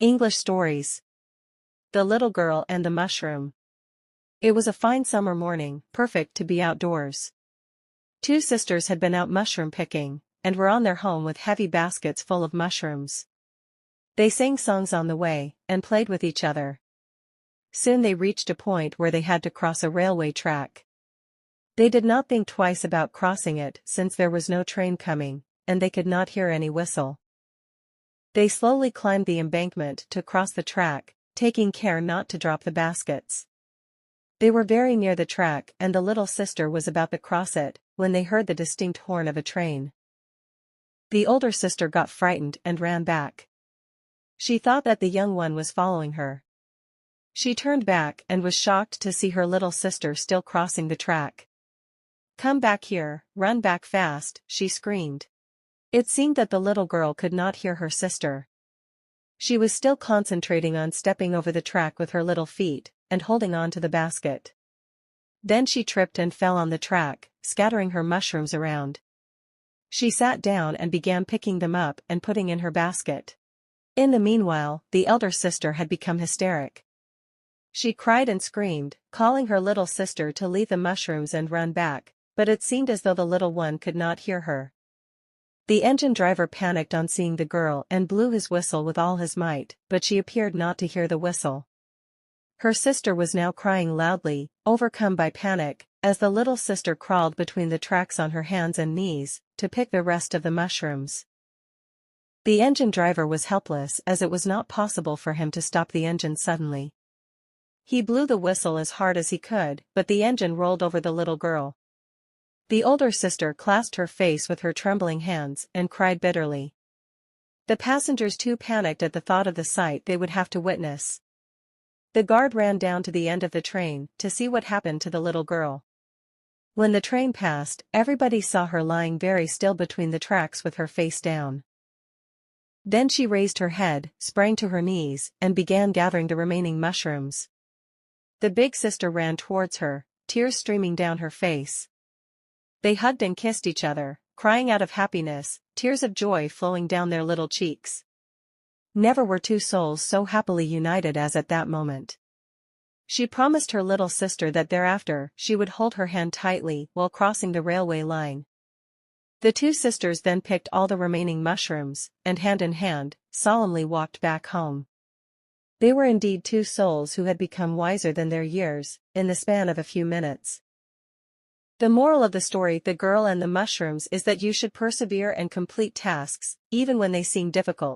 English stories. The Little Girl and the Mushroom. It was a fine summer morning, perfect to be outdoors. Two sisters had been out mushroom picking, and were on their home with heavy baskets full of mushrooms. They sang songs on the way, and played with each other. Soon they reached a point where they had to cross a railway track. They did not think twice about crossing it since there was no train coming, and they could not hear any whistle. They slowly climbed the embankment to cross the track, taking care not to drop the baskets. They were very near the track and the little sister was about to cross it, when they heard the distinct horn of a train. The older sister got frightened and ran back. She thought that the young one was following her. She turned back and was shocked to see her little sister still crossing the track. "Come back here, run back fast," she screamed. It seemed that the little girl could not hear her sister. She was still concentrating on stepping over the track with her little feet, and holding on to the basket. Then she tripped and fell on the track, scattering her mushrooms around. She sat down and began picking them up and putting in her basket. In the meanwhile, the elder sister had become hysteric. She cried and screamed, calling her little sister to leave the mushrooms and run back, but it seemed as though the little one could not hear her. The engine driver panicked on seeing the girl and blew his whistle with all his might, but she appeared not to hear the whistle. Her sister was now crying loudly, overcome by panic, as the little sister crawled between the tracks on her hands and knees, to pick the rest of the mushrooms. The engine driver was helpless as it was not possible for him to stop the engine suddenly. He blew the whistle as hard as he could, but the engine rolled over the little girl. The older sister clasped her face with her trembling hands and cried bitterly. The passengers too panicked at the thought of the sight they would have to witness. The guard ran down to the end of the train to see what happened to the little girl. When the train passed, everybody saw her lying very still between the tracks with her face down. Then she raised her head, sprang to her knees, and began gathering the remaining mushrooms. The big sister ran towards her, tears streaming down her face. They hugged and kissed each other, crying out of happiness, tears of joy flowing down their little cheeks. Never were two souls so happily united as at that moment. She promised her little sister that thereafter she would hold her hand tightly while crossing the railway line. The two sisters then picked all the remaining mushrooms, and hand in hand, solemnly walked back home. They were indeed two souls who had become wiser than their years, in the span of a few minutes. The moral of the story The Girl and the Mushrooms is that you should persevere and complete tasks, even when they seem difficult.